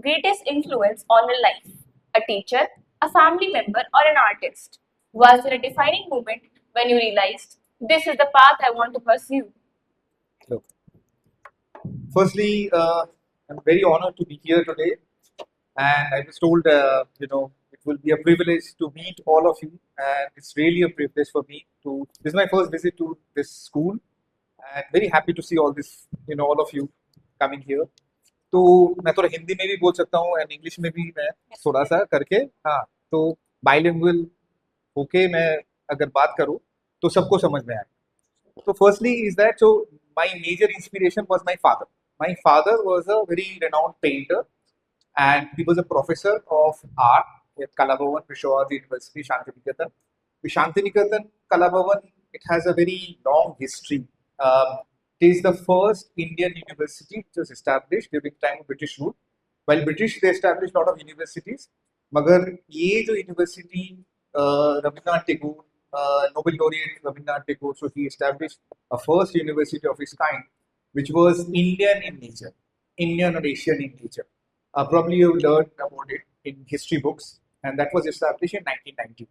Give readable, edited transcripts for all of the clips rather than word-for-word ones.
greatest influence on your life? A teacher, a family member, or an artist? Was there a defining moment when you realized this is the path I want to pursue? Look, firstly, I'm very honored to be here today, and I was told, it will be a privilege to meet all of you, and it's really a privilege for me to. This is my first visit to this school, and very happy to see all this, all of you coming here. तो मैं थोड़ा हिंदी में भी बोल सकता हूँ and English में भी मैं थोड़ा सा करके हाँ तो बाइलिंगुअल होके मैं अगर बात करूँ तो सबको समझ में आए So firstly is that so my major inspiration was my father. My father was a very renowned painter and he was a professor of art at Kalabhavan, Peshawar University, Shantiniketan. The Shantiniketan Kalabhavan, it has a very long history. It is the first Indian university which was established during time of British rule. While British they established a lot of universities, मगर ये जो university Rabindranath Tagore Nobel laureate Rabindranath Tagore, so he established a first university of his kind, which was Indian in nature, Indian or Asian in nature. Probably you learned about it in history books, and that was established in 1990.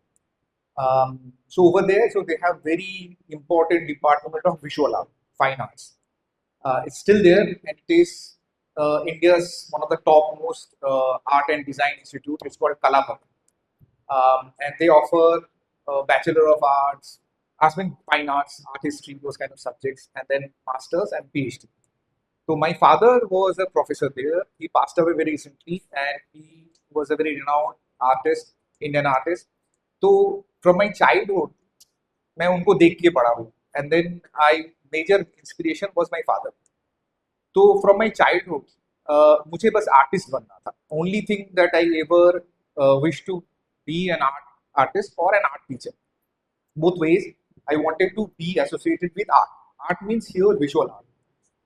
So over there, so they have very important department of visual art, fine arts. It's still there, and it is India's one of the topmost art and design institute. It's called Kalabhavan, and they offer Bachelor of Arts, Fine Arts, Art History, those kind of subjects, and then Masters and PhD. So my father was a professor there. He passed away very recently, and he was a very renowned artist, Indian artist. So from my childhood, मैं उनको देख के बड़ा हूँ, and then major inspiration was my father. तो from my childhood मुझे बस artist बनना था only thing that I ever wish to be an artist or an art teacher. Both ways, I wanted to be associated with art. Art means here visual art.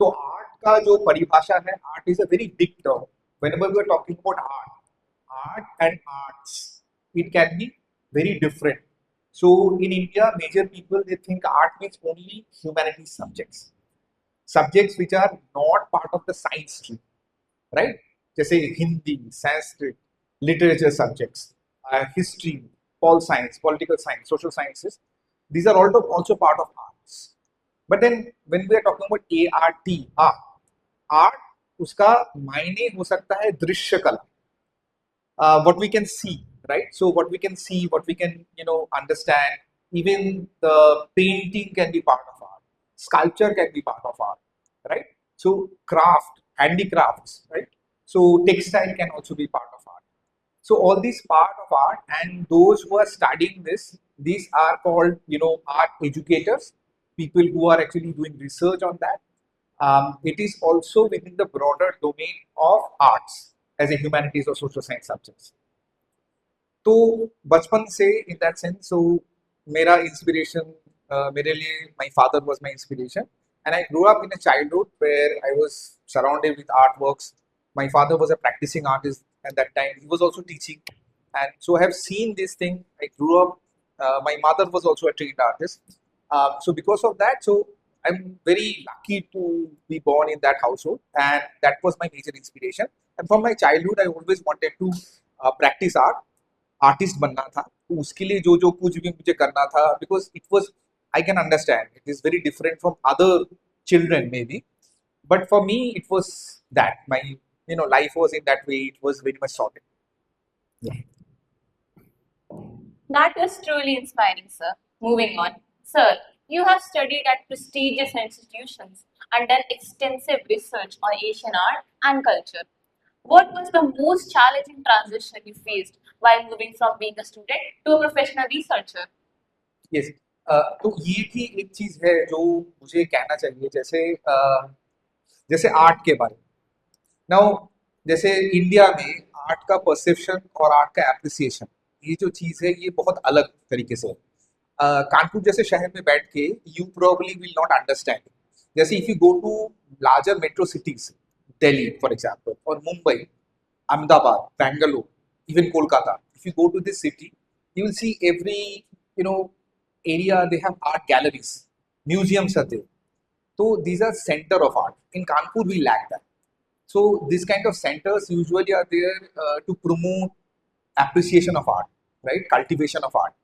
So art का जो परिभाषा है, art is a very big term. Whenever we are talking about art and arts, it can be very different. So in India, major people they think art means only humanities subjects which are not part of the science stream, right? जैसे Hindi, Sanskrit, literature subjects, history, pol science, political science, social sciences. These are also part of arts. But then when we are talking about art उसका मायने हो सकता है दृश्य कला, what we can see, right? So what we can see, what we can understand, even the painting can be part of art, sculpture can be part of art, right? So craft, handicrafts, right? So textile can also be part of art. So all these part of art, and those who are studying this, these are called art educators, people who are actually doing research on that. It is also within the broader domain of arts as a humanities or social science subjects. तो बचपन से in that sense, so मेरा inspiration मेरे लिए my father was my inspiration, and I grew up in a childhood where I was surrounded with artworks. My father was a practicing artist at that time. He was also teaching, and so I have seen this thing. I grew up. My mother was also a trained artist. So because of that, so I'm very lucky to be born in that household, and that was my major inspiration. And from my childhood, I always wanted to practice art. Artist बनना था तो उसके लिए जो जो कुछ भी मुझे करना था because it was I can understand it is very different from other children may be but for me it was that my life was in that way it was very much sorted That was truly inspiring, sir. Moving on. Sir, you have studied at prestigious institutions and done extensive research on Asian art and culture. What was the most challenging transition you faced while moving from being a student to a professional researcher? Yes तो ये भी एक चीज है जो मुझे कहना चाहिए जैसे जैसे आर्ट के बारे में नाउ जैसे इंडिया में आर्ट का परसेप्शन और आर्ट का एप्रिसिएशन ये जो चीज है ये बहुत अलग तरीके से है कानपुर जैसे शहर में बैठ के you probably will not understand जैसे if you go to larger metro cities Delhi for example और Mumbai Ahmedabad Bangalore even Kolkata. If you go to this city, you will see every area they have art galleries, museums are there. So these are center of art. In Kanpur we lack that. So these kind of centers usually are there to promote appreciation of art, right? Cultivation of art.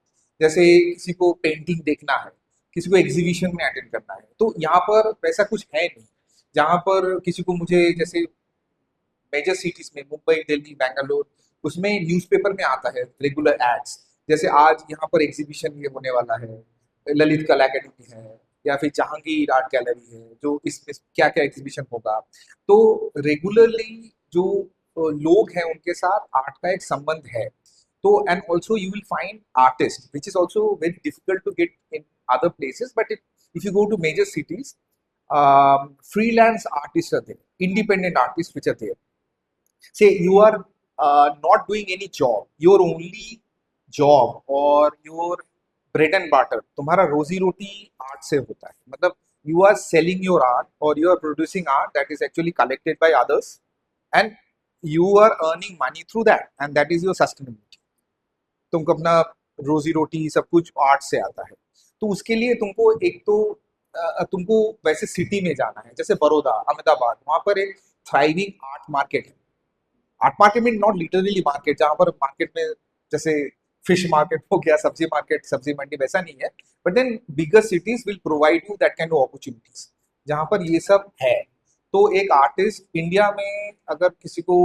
जैसे किसी को painting देखना है, किसी को exhibition में attend करना है, तो यहाँ पर वैसा कुछ है नहीं जहाँ पर किसी को मुझे जैसे मेजर सिटीज में मुंबई, दिल्ली, बैंगलोर, उसमें न्यूज़पेपर में आता है रेगुलर एड्स। जैसे आज यहाँ पर एग्जीबिशन ये होने वाला है, ललित कला अकेडमी है या फिर जहांगीर आर्ट गैलरी है, जो इसमें क्या क्या एग्जीबिशन होगा। तो रेगुलरली जो लोग हैं उनके साथ आर्ट का एक संबंध है। तो and also you will find artist which is also very difficult to get in other places, but if you go to major cities, freelance artists are there, independent artists which are there. Say you are not doing any job, your only job or your bread and butter, तुम्हारा रोजी रोटी art से होता है, मतलब you are selling your art or you are producing art that is actually collected by others, and you are earning money through that, and that is your sustainability. तुमको अपना रोजी रोटी सब कुछ आर्ट से आता है। तो उसके लिए तुमको एक तो तुमको वैसे सिटी में जाना है, जैसे बड़ौदा, अहमदाबाद, वहां पर एक थ्राइविंग आर्ट मार्केट है। आर्ट मार्केट में नॉट लिटरली मार्केट जहाँ पर मार्केट में जैसे फिश मार्केट हो गया, सब्जी मार्केट, सब्जी मंडी, वैसा नहीं है। But then bigger cities will provide you that kind of opportunities जहाँ पर ये सब है। तो एक आर्टिस्ट इंडिया में अगर किसी को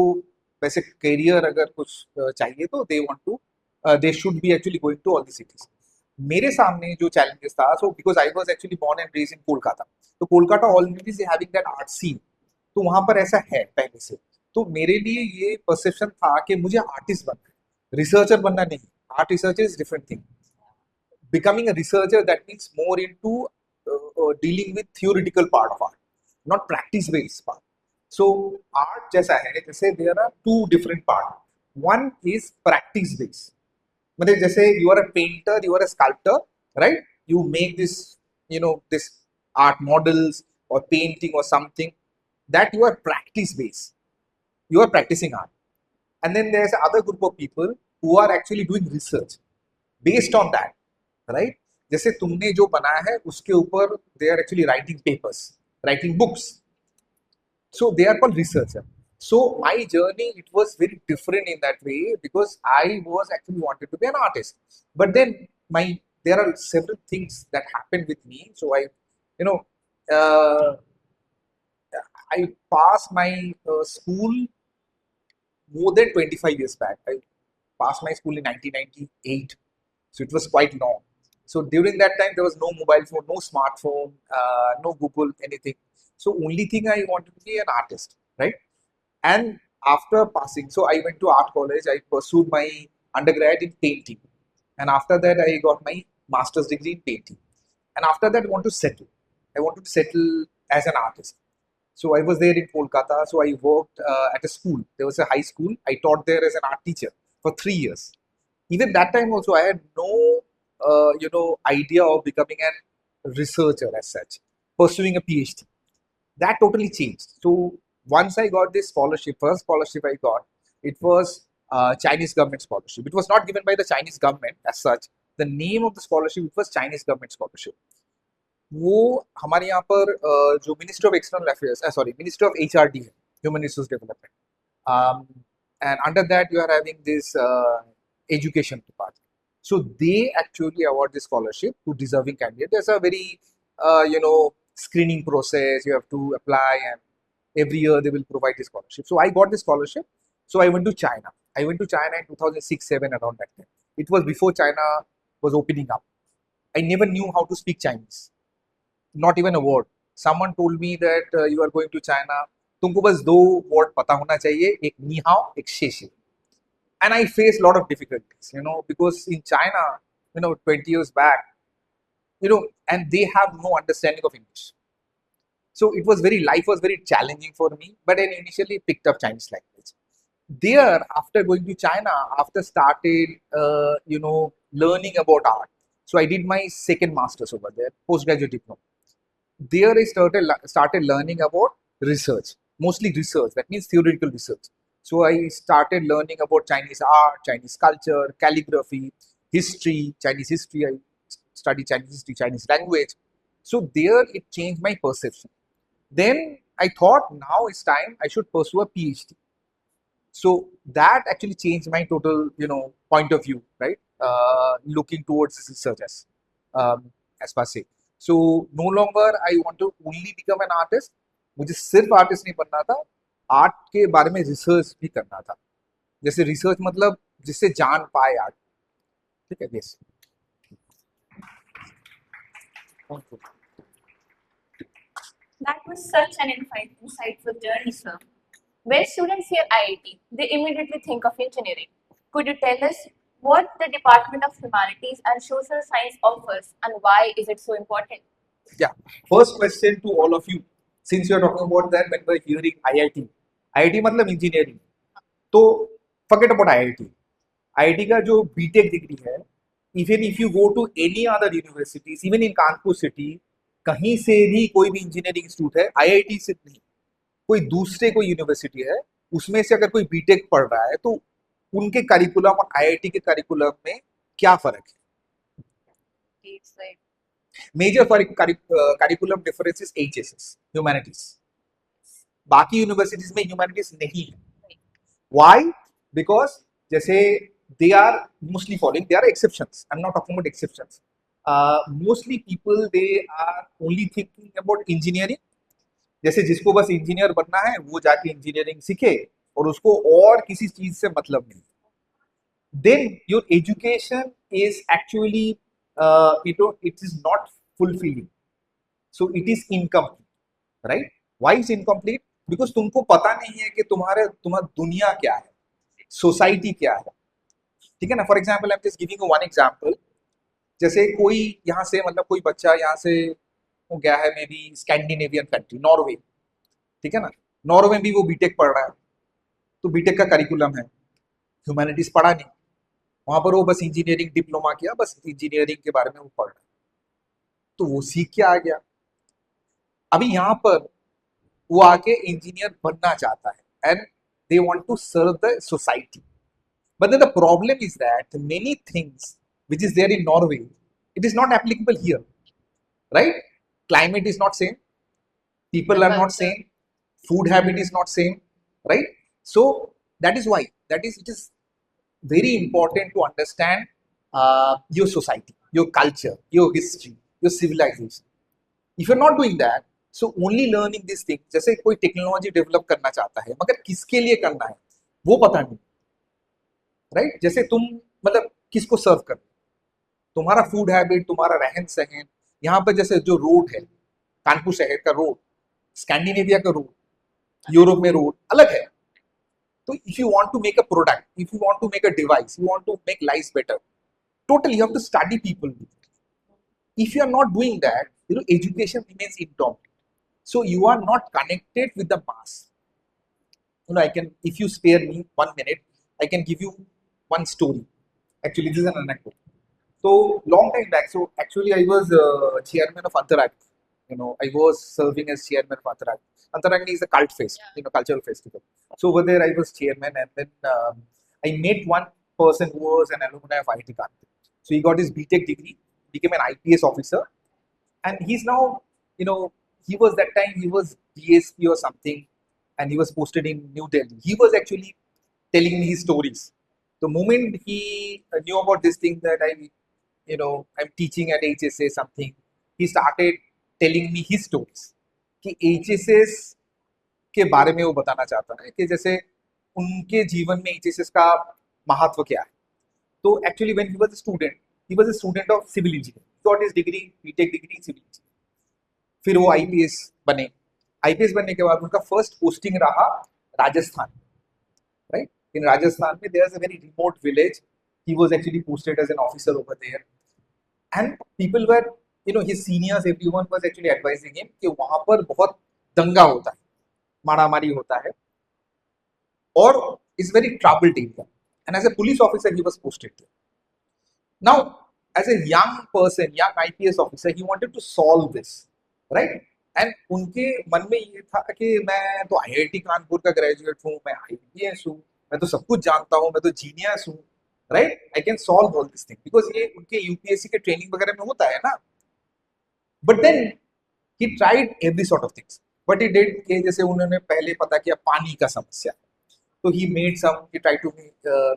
वैसे करियर अगर कुछ चाहिए तो they want to they should be actually going to all the cities. मेरे सामने जो चैलेंजेस था, so because I was actually born and raised in Kolkata, तो Kolkata already is having that art scene, तो वहां पर ऐसा है पहले से। तो मेरे लिए ये परसेप्शन था कि मुझे आर्टिस्ट बनना है, रिसर्चर बनना नहीं। Art researcher is different thing. Becoming a researcher, that means more into dealing with theoretical part of art, not practice based part. So art जैसा है, जैसे there are two different part. One is practice based, मतलब जैसे you are a painter, you are a sculptor, right? You make this, this art models or painting or something, that you are practice based. You are practicing art. And then there's other group of people who are actually doing research based on that, right? जैसे तुमने जो बनाया है उसके ऊपर they are actually writing papers, writing books, so they are called researcher. So my journey, it was very different in that way because I was actually wanted to be an artist, but then my there are several things that happened with me. So you know uh, I passed my school more than 25 years back. I passed my school in 1998, so it was quite long. So during that time, there was no mobile phone, no smartphone, no Google, anything. So only thing I wanted to be an artist, right? And after passing, so I went to art college. I pursued my undergrad in painting, and after that, I got my master's degree in painting. And after that, I want to settle. I wanted to settle as an artist. So I was there in Kolkata. So I worked at a school. There was a high school. I taught there as an art teacher for 3 years. Even that time also, I had no idea of becoming a researcher as such, pursuing a PhD. That totally changed. So once I got this scholarship, first scholarship I got, it was Chinese government scholarship. It was not given by the Chinese government as such. The name of the scholarship, it was Chinese government scholarship. वो हमारे यहाँ पर जो ministry of external affairs, sorry, ministry of HRD है, human resource development, and under that you are having this education department. So they actually award this scholarship to deserving candidates. There's a very screening process. You have to apply, and every year they will provide this scholarship. So I got this scholarship. So I went to China. I went to China in 2006-7, around that time. It was before China was opening up. I never knew how to speak Chinese, not even a word. Someone told me that you are going to China, तुमको बस दो word पता होना चाहिए, एक नी हाओ, एक शेषे. And I faced a lot of difficulties, because in China, 20 years back, and they have no understanding of English. So life was very challenging for me, but I initially picked up Chinese language. There, after going to China, after started, learning about art. So I did my second master's over there, postgraduate diploma. There I started learning about research, mostly research. That means theoretical research. So I started learning about Chinese art, Chinese culture, calligraphy, history, Chinese history. I studied Chinese history, Chinese language. So there it changed my perception. Then I thought now it's time I should pursue a PhD. So that actually changed my total, point of view, right? Looking towards research as per se. So no longer I want to only become an artist. मुझे सिर्फ artist नहीं बनना था, art के बारे में research भी करना था. जैसे रिसर्च मतलब जिससे जान पाए आर्ट. ठीक है. Yes. That was such an insightful journey, sir. When students hear IIT, they immediately think of engineering. Could you tell us what the Department of Humanities and Social Science offers and why is it so important? Yeah. First question to all of you. Since you are talking about that when we're hearing IIT. IIT मतलब engineering. तो forget about IIT. IIT का जो BTech degree है, even if you go to any other universities, even in Kanpur city, कहीं से भी कोई भी इंजीनियरिंग इंस्टीट्यूट है, आईआईटी से नहीं, कोई दूसरे कोई यूनिवर्सिटी है, उसमें से अगर कोई बीटेक पढ़ रहा है, तो उनके करिकुलम और आईआईटी के करिकुलम में क्या फर्क है? Major curriculum difference is HSS, humanities. बाकी यूनिवर्सिटीज में ह्यूमैनिटीज नहीं है. व्हाई? बिकॉज जैसे they are mostly following, there are exceptions, I'm not talking about exceptions. Mostly people they are only thinking about engineering. जैसे जिसको बस इंजीनियर बनना है वो जाके इंजीनियरिंग सीखे और उसको और किसी चीज से मतलब नहीं. Then your education is actually it is not fulfilling, so it is incomplete, right? Why is incomplete? Because तुमको पता नहीं है कि तुम्हारा दुनिया क्या है, सोसाइटी क्या है. ठीक है ना. For example I am just giving one example. जैसे कोई यहाँ से मतलब कोई बच्चा यहाँ से वो गया है may be Scandinavian country, Norway. ठीक है ना. नॉर्वे में भी वो बीटेक पढ़ रहा है, तो बीटेक का करिकुलम है, ह्यूमैनिटीज पढ़ा नहीं. वहां पर वो बस इंजीनियरिंग डिप्लोमा किया, बस इंजीनियरिंग के बारे में वो पढ़ रहा है, तो वो सीख के आ गया. अभी यहाँ पर वो आके इंजीनियर बनना चाहता है and they want to serve the society. But then the problem is that many things which is there in Norway, it is not applicable here, right? Climate is not same, people are not same, food habit is not same, right? So that is why it is very important to understand your society, your culture, your history, your civilization. If you're not doing that, so only learning these things. जैसे कोई technology develop करना चाहता है मगर किसके लिए करना है वो पता नहीं, राइट? जैसे तुम मतलब किसको सर्व कर, तुम्हारा फूड हैबिट, तुम्हारा रहन सहन, यहाँ पर जैसे जो रोड है, कानपुर शहर का रोड, स्कैंडिनेविया का रोड, यूरोप में रोड अलग है. तो if you want to make a product, if you want to make a device, you want to make life better, totally you have to study people. If you are not doing that, education remains incomplete. So you are not connected with the mass. I can, if you spare me 1 minute, I can give you one story. Actually, this is an anecdote. So long time back, so actually I was chairman of Antaragni. I was serving as chairman of Antaragni. Antaragni is a cult fest, cultural festival. So over there I was chairman, and then I met one person who was an alumni of IIT Kanpur. So he got his BTech degree, became an IPS officer, and he's now, he was that time he was DSP or something, and he was posted in New Delhi. He was actually telling me his stories. The moment he knew about this thing that I'm teaching at HSA something, he started telling me his stories. कि HSS के बारे में वो बताना चाहता है कि जैसे उनके जीवन में HSS का महत्व क्या है. तो actually when he was a student of civil engineering. He got his degree, BTech degree in civil engineering. फिर वो IPS बने. IPS बनने के बाद उनका फर्स्ट पोस्टिंग रहा Rajasthan, right? In Rajasthan, there's a very remote village. He was actually posted as an officer over there, and people were, his seniors, everyone was actually advising him कि वहाँ पर बहुत दंगा होता है, मारामारी होता है, और is very troubled area. And as a police officer, he was posted there. Now, as a young person, young IPS officer, he wanted to solve this, right? And उनके मन में ये था कि मैं तो आईआईटी कानपुर का ग्रेजुएट हूँ, मैं आईपीएस हूँ, मैं तो सब कुछ जानता हूँ, मैं तो जीनियस हूँ, right? I can solve all this thing, because ये उनके यूपीएससी के ट्रेनिंग वगैरह में होता है ना. But then he tried every sort of things. But he did कि जैसे उन्होंने पहले पता किया पानी का समस्या, तो he made some, he try to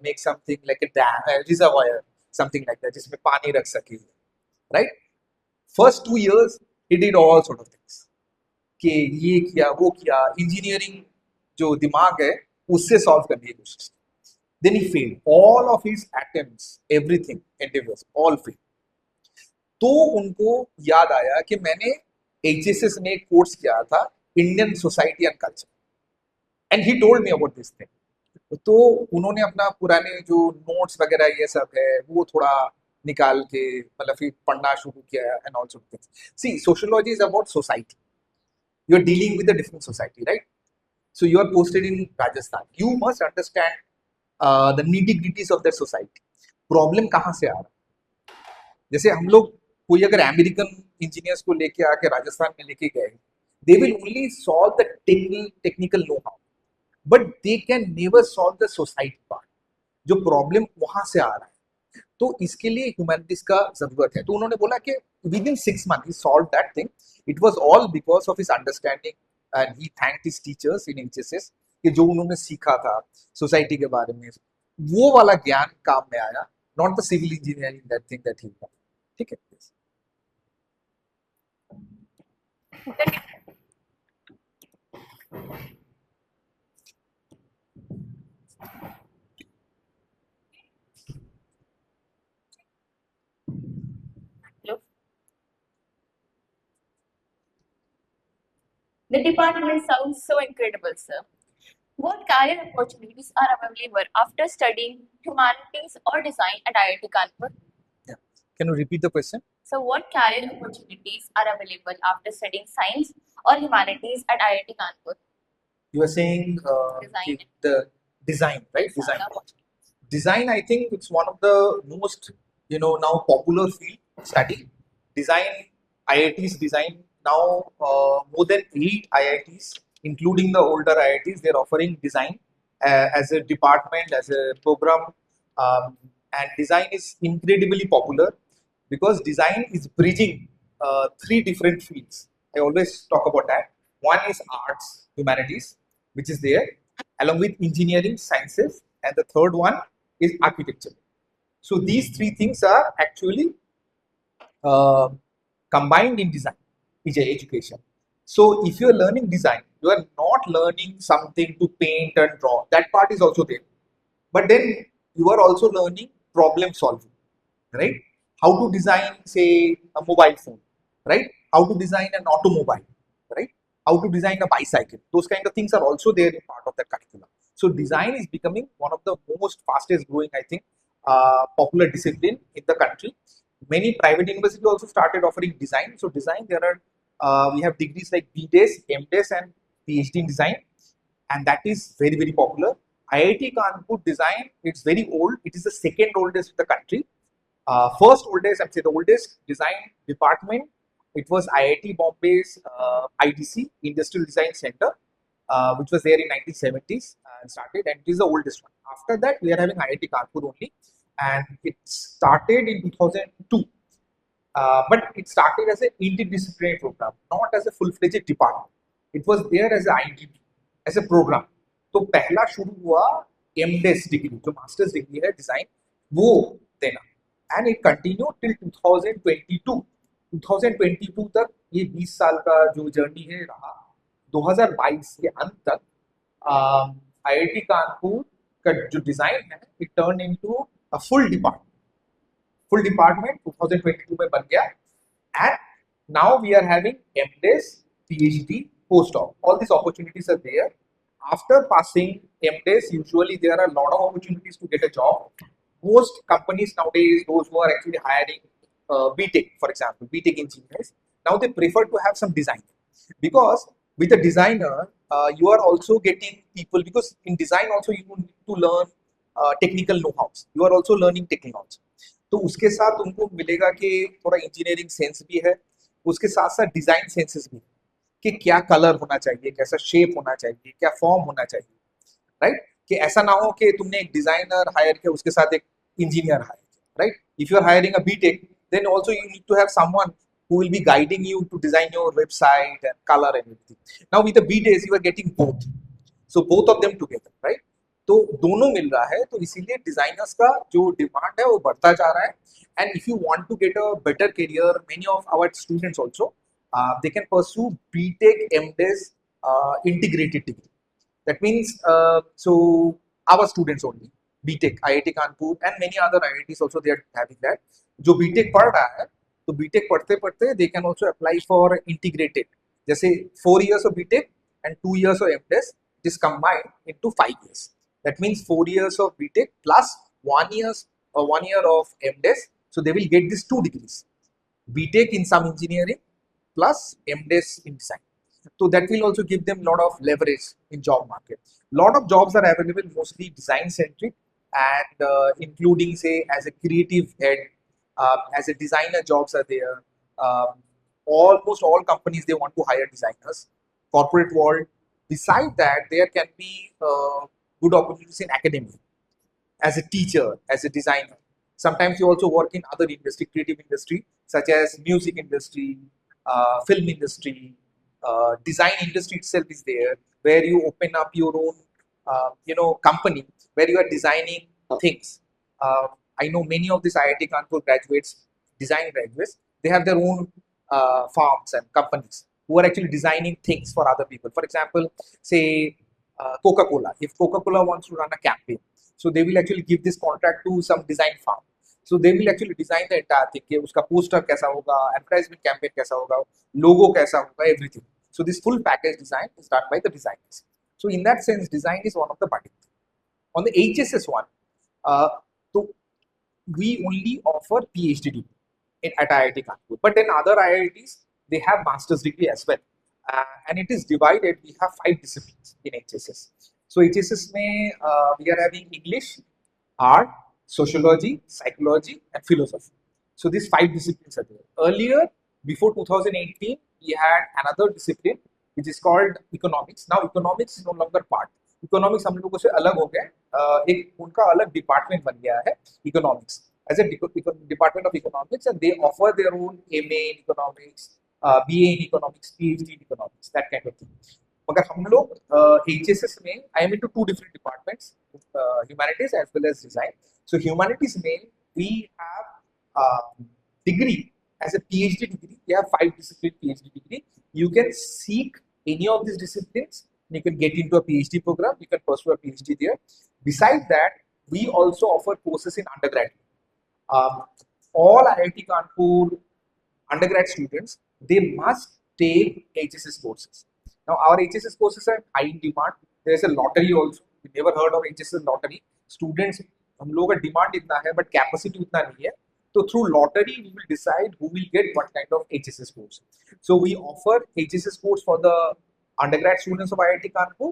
make something like a dam, reservoir, something like that, जिसमें पानी रख सके, right. First 2 years he did all sort of things, कि ये किया वो किया, इंजीनियरिंग जो दिमाग है उससे सॉल्व करने की कोशिश की. Then he failed all of his attempts, everything endeavours all failed. तो उनको याद आया कि मैंने एचएसएस में एक कोर्स किया था, Indian society and culture, and he told me about this thing. तो उन्होंने अपना पुराने जो नोट्स वगैरह ये सब है वो थोड़ा निकाल के मतलब फिर पढ़ना शुरू किया and also things. See, sociology is about society. You are dealing with a different society, right? So you are posted in Rajasthan. You must understand the nitty-gritties of that society. Problem कहाँ से आ रहा है? जैसे हम लोग कोई अगर American engineers को लेके आके राजस्थान में लेके गए, they will only solve the technical know how, but they can never solve the society part, जो प्रॉब्लम वहां से आ रहा है. तो इसके लिए ह्यूमैनिटीज का जरूरत है. तो उन्होंने बोला कि with in 6 months he solve that thing. It was all because of his understanding and he thanked his teachers in HSS कि जो उन्होंने सीखा था सोसाइटी के बारे में, वो वाला ज्ञान काम में आया, not the civil engineering that thing that he. ठीक है. Look, the department sounds so incredible, sir. What career opportunities are available after studying humanities or design at IIT Kanpur? Yeah. Can you repeat the question? So, what career opportunities are available after studying science or humanities at IIT Kanpur? You are saying Design. the design, right? Design. Yeah. Design, I think it's one of the most now popular field study. Design, IITs design now, more than 8 IITs, including the older IITs, they're offering design as a department, as a program, and design is incredibly popular because design is bridging three different fields. I always talk about that. One is arts, humanities, which is there, along with engineering, sciences, and the third one is architecture. So these three things are actually uh, combined in design, is education. So if you are learning design, you are not learning something to paint and draw. That part is also there. But then you are also learning problem solving, right? How to design, say, a mobile phone, right? How to design an automobile, right? How to design a bicycle. Those kind of things are also there in part of the curriculum. So design is becoming one of the most fastest growing, I think, popular discipline in the country. Many private universities also started offering design. So design, there are we have degrees like BDes, MDes, and PhD in design, and that is very very popular. IIT Kanpur design, it's very old. It is the second oldest in the country. First oldest, I'd say the oldest design department, it was IIT Bombay's IDC, Industrial Design Center, which was there in 1970s and started, and it is the oldest one. After that, we are having IIT Kanpur only, and it started in 2002. But it started as an interdisciplinary program, not as a full-fledged department. It was there as a IDP, as a program. तो पहला शुरू हुआ MDes degree, जो masters degree है design, वो देना, and it continue till 2022. 2022 तक, ये 20 साल का जो जर्नी है रहा. 2022 के अंत तक IIT कानपुर का जो डिजाइन है, it turn into a full department. 2022 में बन गया, and now we are having MDes, PhD, postdoc. All these opportunities are there. After passing MDes, usually there are a lot of opportunities to get a job. Most companies nowadays, those who are actually hiring BTech, for example, BTech engineers, now they prefer to have some design, because with a designer, you are also getting people, because in design also you need to learn technical know-hows. You are also learning technology. तो उसके साथ उनको मिलेगा कि थोड़ा engineering sense भी है, उसके साथ साथ डिजाइन सेंसेस भी, कि क्या कलर होना चाहिए, कैसा शेप होना चाहिए, क्या फॉर्म होना चाहिए, राइट? कि ऐसा ना हो कि तुमने एक डिजाइनर हायर किया, उसके साथ एक इंजीनियर हायर किया, right? If you are hiring a BTech, then also you need to have someone who will be guiding you to design your website and color and everything. Now with the B days you are getting both, so both of them together, right? तो दोनों मिल रहा है, तो इसीलिए designers का जो demand है वो बढ़ता जा रहा है. And if you want to get a better career, many of our students also they can pursue BTech, MDes, integrated degree. That means, so our students only, BTech, IIT Kanpur, and many other IITs also they are having that. जो BTech पढ़ रहा है, तो BTech पढ़ते पढ़ते they can also apply for integrated. जैसे 4 years of BTech and 2 years of MDes is combined into 5 years. That means 4 years of BTech plus 1 year of MDes. So they will get these 2 degrees. BTech in some engineering plus MDes in design. So that will also give them a lot of leverage in job market. Lot of jobs are available, mostly design centric, and including say as a creative head, as a designer jobs are there. Um, Almost all companies they want to hire designers. Corporate world. Besides that, there can be good opportunities in academia as a teacher, as a designer. Sometimes you also work in other industry, creative industry, such as music industry, film industry, design industry itself is there, where you open up your own, company where you are designing things. Uh, I know many of these IIT Kanpur graduates, design graduates, they have their own farms and companies who are actually designing things for other people. For example, say Coca-Cola. If Coca-Cola wants to run a campaign, so they will actually give this contract to some design firm. So they will actually design the entire thing. कि उसका poster कैसा होगा, advertisement campaign कैसा होगा, logo कैसा होगा, everything. So this full package design is done by the designers. So in that sense, design is one of the budding. On the HSS one, so we only offer PhD degree at IIT Kanpur. But in other IITs, they have master's degree as well. And it is divided. We have 5 disciplines in HSS. So HSS में we are having English, art, sociology, psychology, and philosophy. So these 5 disciplines are there. Earlier, before 2018, we had another discipline which is called economics. Now economics is no longer part. Economics हम लोगों से अलग हो गए, एक उनका अलग department बन गया है economics, as a department of economics, and they offer their own MA in economics, BA in economics, PhD in economics, that kind of thing. मगर हम लोग एचएसएस में I am into 2 different departments, humanities as well as design. So humanities में we have degree as a PhD degree. We have 5 discipline PhD degree. You can seek any of these disciplines. You can get into a PhD program. You can pursue a PhD there. Besides that, we also offer courses in undergrad. Um, all IIT Kanpur undergrad students, they must take HSS courses. Now our HSS courses are high in demand. There is a lottery also. We never heard of HSS lottery. Students, हम लोगों का demand इतना है, but capacity उतना नहीं है. So through lottery, we will decide who will get what kind of HSS course. So we offer HSS course for the undergrad students of IIT Kanpur.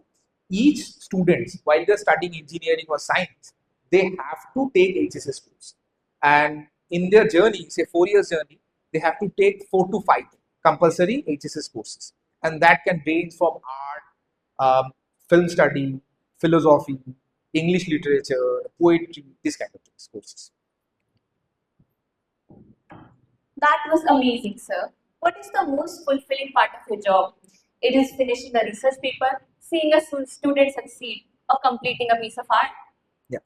Each student, while they're studying engineering or science, they have to take HSS course. And in their journey, say 4 years journey, they have to take 4 to 5 compulsory HSS courses. And that can range from art, film study, philosophy, English literature, poetry, this kind of things, courses. That was amazing, sir. What is the most fulfilling part of your job? It is finishing a research paper, seeing a student succeed, or completing a piece of art? Yeah.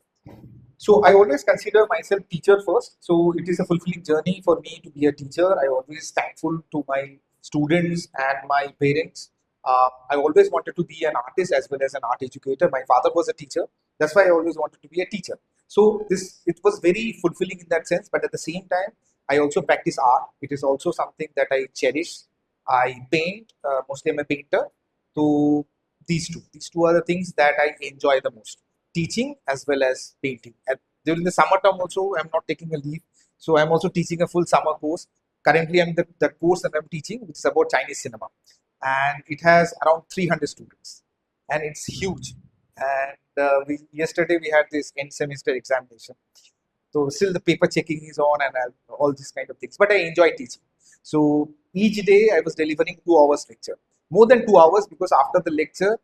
So I always consider myself teacher first. So it is a fulfilling journey for me to be a teacher. I always thankful to my students and my parents. I always wanted to be an artist as well as an art educator. My father was a teacher. That's why I always wanted to be a teacher. So it was very fulfilling in that sense. But at the same time, I also practice art. It is also something that I cherish. I paint. Mostly I'm a painter. So these two are the things that I enjoy the most: teaching as well as painting. And during the summer term also, I'm not taking a leave. So I'm also teaching a full summer course. Currently, I'm the course that I'm teaching, which is about Chinese cinema. And it has around 300 students. And it's huge. And yesterday we had this end semester examination. So still the paper checking is on and all these kind of things. But I enjoy teaching. So each day I was delivering 2 hours lecture. More than 2 hours, because after the lecture,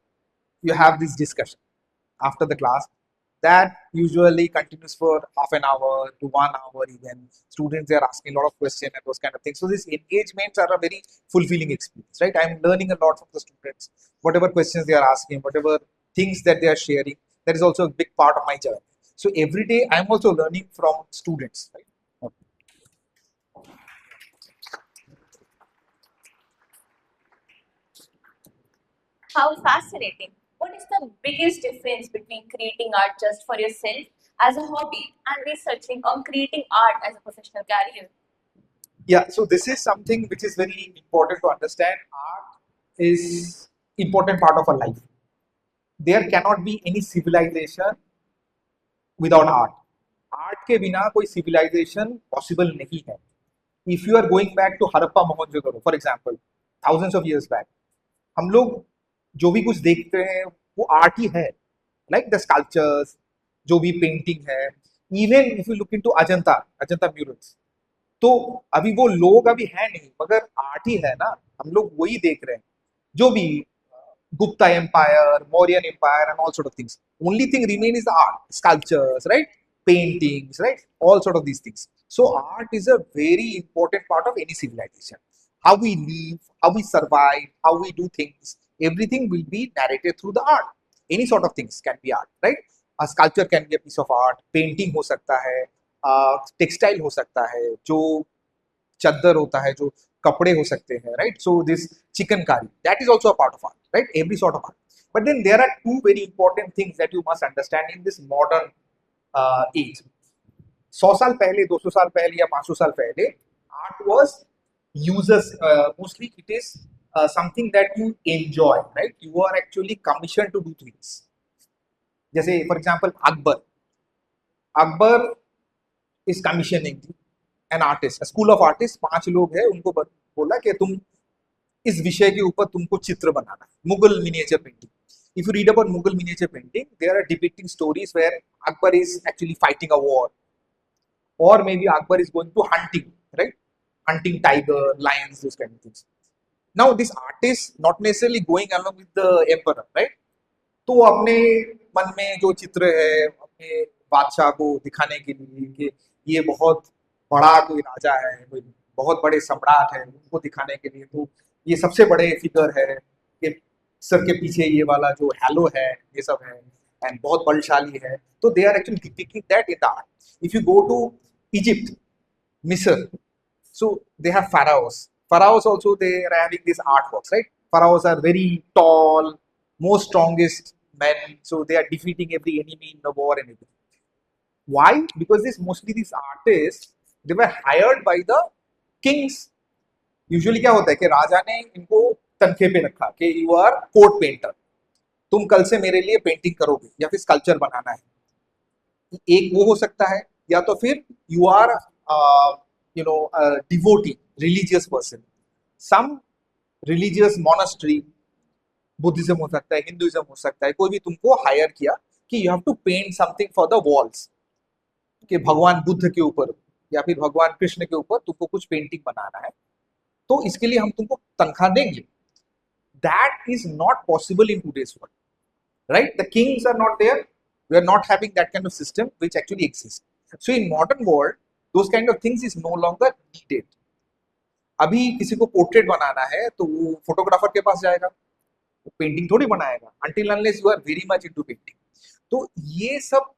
you have this discussion after the class. That usually continues for half an hour to 1 hour even. Students are asking a lot of questions and those kind of things. So these engagements are a very fulfilling experience, right? I'm learning a lot from the students. Whatever questions they are asking, whatever things that they are sharing, that is also a big part of my journey. So every day I'm also learning from students, right? How fascinating. What is the biggest difference between creating art just for yourself as a hobby and researching on creating art as a professional career? Yeah, so this is something which is very important to understand. Art is important part of our life. There cannot be any civilization without art. Art के बिना कोई civilization possible नहीं है. If you are going back to Harappa Mohenjodaro for example, thousands of years back, हम लोग जो भी कुछ देखते हैं वो आर्ट ही है. लाइक द स्कल्पचर्स, जो भी पेंटिंग है, even if you look into Ajanta, Ajanta murals, तो अभी वो लोग अभी है नहीं मगर आर्ट ही है ना. हम लोग वही देख रहे हैं. जो भी Gupta Empire, Mauryan Empire, and all sort of things. Only thing remain is the art, sculptures, right? Paintings, right? All sort of these things. So art is a very important part of any civilization. How we live, how we survive, how we do things, everything will be narrated through the art. Any sort of things can be art, right? A sculpture can be a piece of art, painting हो सकता है, textile हो सकता है, जो चद्दर होता है, जो कपड़े हो सकते हैं, right? So this chikankari, that is also a part of art, right? Every sort of art. But then there are two very important things that you must understand in this modern age. 100 साल पहले, 200 साल पहले या 500 साल पहले, art was users, mostly it is something that you enjoy, right? You are actually commission to do things. जैसे for example Akbar, Akbar is commissioning an artist, school of artist, 5 लोग हैं, उनको बोला कि तुम इस विषय के ऊपर तुमको चित्र बनाना है, Mughal miniature painting. If you read about Mughal miniature painting, there are depicting stories where Akbar is actually fighting a war, or maybe Akbar is going to hunting, right? Hunting tiger, lions, those kind of things. Now, this artist not necessarily going along with the emperor, right? तो वो अपने मन में जो चित्र है अपने बादशाह को दिखाने के लिए कि ये बहुत बड़ा कोई राजा है, कोई बहुत बड़े सम्राट है, उनको दिखाने के लिए तो ये सबसे बड़े फिगर है, कि सर के पीछे ये वाला जो हैलो है, ये सब है, एंड बहुत बलशाली है. तो they are actually depicting that in the art. If you go to Egypt, मिस्र, so they have pharaohs. Pharaohs also, they are having these artworks, right? Pharaohs are very tall, most strongest men, so they are defeating every enemy in the war and everything. Why? Because this mostly these artists, they were hired by the kings. Usually क्या होता है कि राजा ने इनको तनखे पे रखा कि you are court painter, तुम कल से मेरे लिए पेंटिंग करोगे या फिर स्कल्पचर बनाना है. एक वो हो सकता है, या तो फिर you are you know devotee, religious person, some religious monastery, Buddhism हो सकता है, हिंदुइज्म हो सकता है, कोई भी तुमको हायर किया कि you have to paint something for the walls, कि भगवान बुद्ध के ऊपर या फिर भगवान कृष्ण के ऊपर तुमको कुछ पेंटिंग बनाना है, तो इसके लिए हम तुमको तनख्वाह देंगे. That is not possible in today's world, right? The kings are not there. We are not having that kind of system which actually exists. So in modern world, those kind of things is no longer needed. अभी किसी को portrait बनाना है तो वो photographer के पास जाएगा, वो painting थोड़ी बनाएगा, until unless you are very much into painting. तो ये सब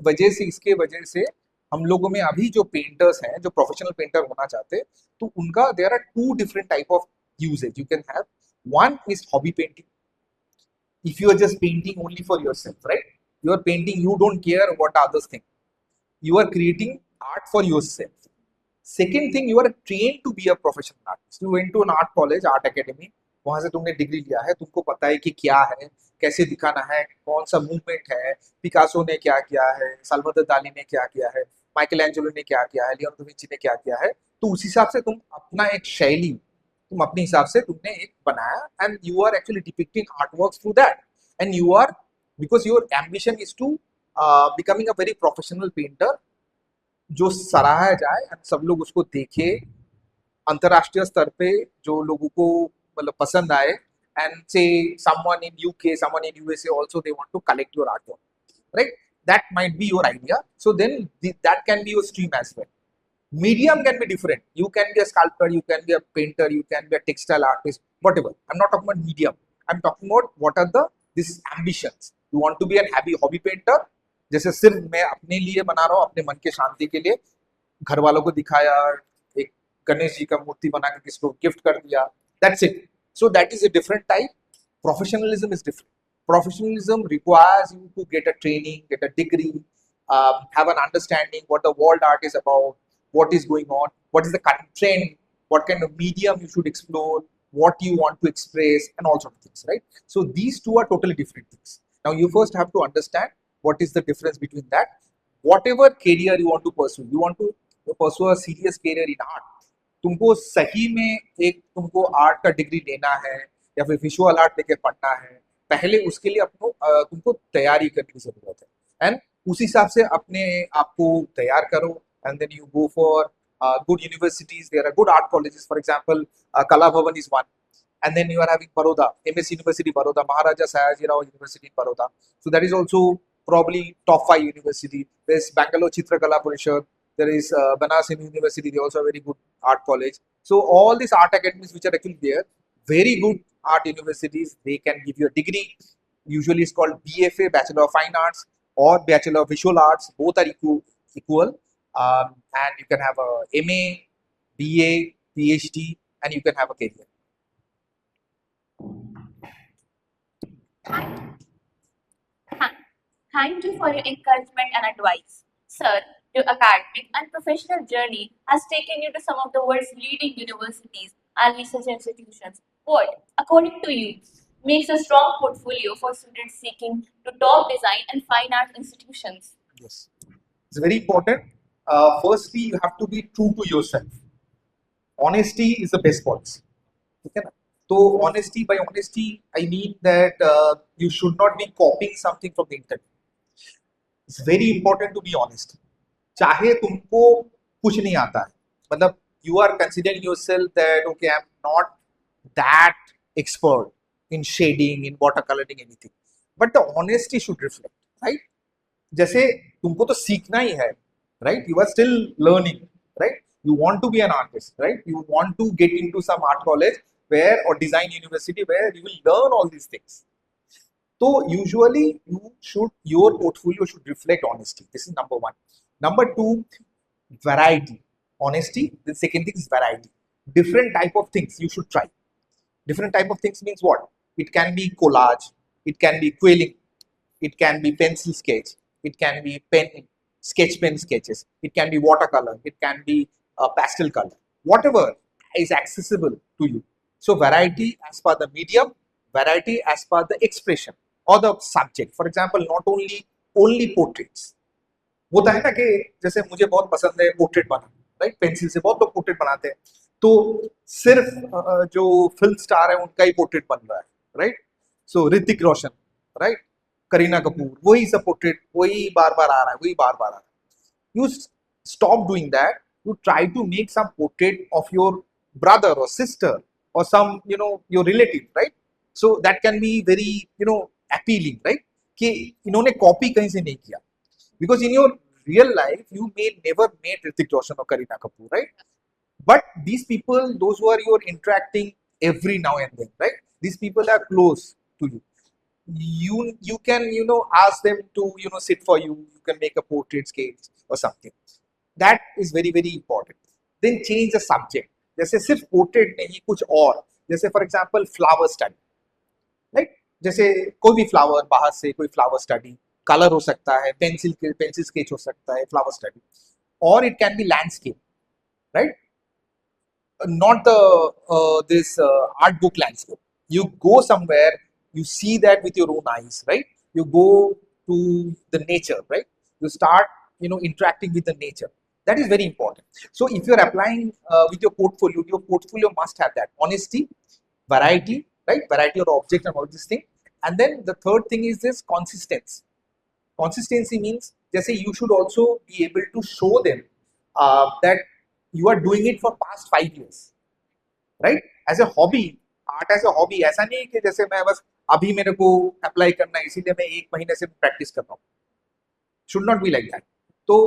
वजह से, इसके वजह से हम लोगों में अभी जो पेंटर्स हैं, जो प्रोफेशनल पेंटर होना चाहते हैं, तो उनका there are two different type of usages you can have. One is hobby painting. If you are just painting only for yourself, right? You are painting, you don't care what others think. You are creating art for yourself. Second thing, you are trained to be a professional artist. You went to an art college, art academy, वहां से तुमने degree लिया है, तुमको पता है कि क्या है, कैसे दिखाना है, कौन सा मूवमेंट है, पिकासो ने क्या किया है, साल्वादोर दाली ने क्या किया है, माइकल एंजेलो ने क्या किया है, लियोनार्डो दा विंची ने क्या किया है. तो उस हिसाब से तुम अपना एक शैली, तुम अपने हिसाब से तुमने एक बनाया, and you are actually depicting artworks through that. And you are, because your ambition is to becoming a very professional painter, जो सराहा जाए एंड सब लोग उसको देखे, अंतरराष्ट्रीय स्तर पे जो लोगों को मतलब पसंद आए, and say someone in UK, someone in USA also they want to collect your art. right? That might be your idea. So then that can be your stream as well. Medium can be different. You can be a sculptor, you can be a painter, you can be a textile artist, whatever. I'm not talking about medium. I'm talking about what are the these ambitions. You want to be an hobby painter, जैसे सिर्फ मैं अपने लिए बना रहा हूँ, अपने मन के शांति के लिए, घर वालों को दिखाया, एक गणेश जी का मूर्ति बना के किसी को गिफ्ट कर दिया, that's it. So that is a different type. Professionalism is different. Professionalism requires you to get a training, get a degree, have an understanding what the world art is about, what is going on, what is the current trend, what kind of medium you should explore, what you want to express, and all sorts of things, right? So these two are totally different things. Now you first have to understand what is the difference between that. Whatever career you want to pursue a serious career in art. तुमको सही में एक तुमको art का degree लेना है या फिर विजुअल आर्ट लेके पढ़ना है, पहले उसके लिए तुमको तैयारी करने की जरूरत है. एंड उस हिसाब से अपने आप को तैयार करो. And then you go for good universities. There are good art colleges. For example, Kala Bhavan is one. And then you are having Baroda, MS University Baroda, Maharaja Sayajirao University in Baroda. So that is also probably top 5 university. There's Bangalore Chitrakala Parishad. There is Banaras University. They also have very good art college. So all these art academies which are actually there, very good art universities, they can give you a degree. Usually it's called BFA, Bachelor of Fine Arts, or Bachelor of Visual Arts. Both are equal. And you can have a MA, BA, PhD, and you can have a career. Thank you for your encouragement and advice. Sir, your academic and professional journey has taken you to some of the world's leading universities and research institutions. What, according to you, makes a strong portfolio for students seeking to top design and fine art institutions? Yes, it's very important. Firstly, you have to be true to yourself. Honesty is the best policy. Okay? So, by honesty, I mean that you should not be copying something from the internet. It's very important to be honest. चाहे तुमको कुछ नहीं आता है, मतलब you are considering yourself that okay, I'm not that expert in shading, in watercoloring, anything, but the honesty should reflect, right? जैसे तुमको तो सीखना ही है, right? You are still learning, right? You want to be an artist, right? You want to get into some art college where or design university where you will learn all these things. So usually your portfolio should reflect honesty. This is number one. Number two, variety. Honesty. The second thing is variety. Different type of things you should try. Different type of things means what? It can be collage, it can be quilling, it can be pencil sketch, it can be pen sketches, it can be watercolor, it can be pastel color, whatever is accessible to you. So variety as per the medium, variety as per the expression or the subject. For example, not only portraits. होता है ना कि जैसे मुझे बहुत पसंद है portrait बनाना, right? Pencil से बहुत लोग पोर्ट्रेट बनाते हैं, तो सिर्फ जो फिल्म स्टार है उनका ही पोर्ट्रेट बन रहा है, राइट? सो ऋतिक रोशन, राइट? करीना कपूर, वही सब पोर्ट्रेट वही बार बार आ रहा है, वही बार बार आ रहा है. You stop doing that. You try to make some portrait of your brother और सिस्टर और some your relative, right? So that can be very appealing, right? कि इन्होंने कॉपी कहीं से नहीं किया. Because in your real life, you may never meet Hrithik Roshan or Kareena Kapoor, right? But these people, those who are you're interacting every now and then, right? These people are close to you. You can ask them to sit for you. You can make a portrait sketch or something. That is very very important. Then change the subject. जैसे सिर्फ portrait नहीं कुछ और. जैसे for example flower study, right? जैसे कोई भी flower बाहर से कोई flower study. कलर हो सकता है, पेंसिल स्केच हो सकता है, फ्लावर स्टडी, और it can be landscape, right? Not the this art book landscape. You go somewhere, you see that with your own eyes, right? You go to the nature, right? You start interacting with the nature. That is very important. So if you're applying with your portfolio must have that honesty, variety, right? Variety of object and all this thing. And then the third thing is this consistency. Consistency means जैसे you should also be able to show them that you are doing it for past 5 years, right? As a hobby, art as a hobby, ऐसा नहीं कि जैसे मैं बस अभी मेरे को अप्लाई करना है इसीलिए मैं 1 महीने से प्रैक्टिस कर रहा हूँ. Should not be like that. तो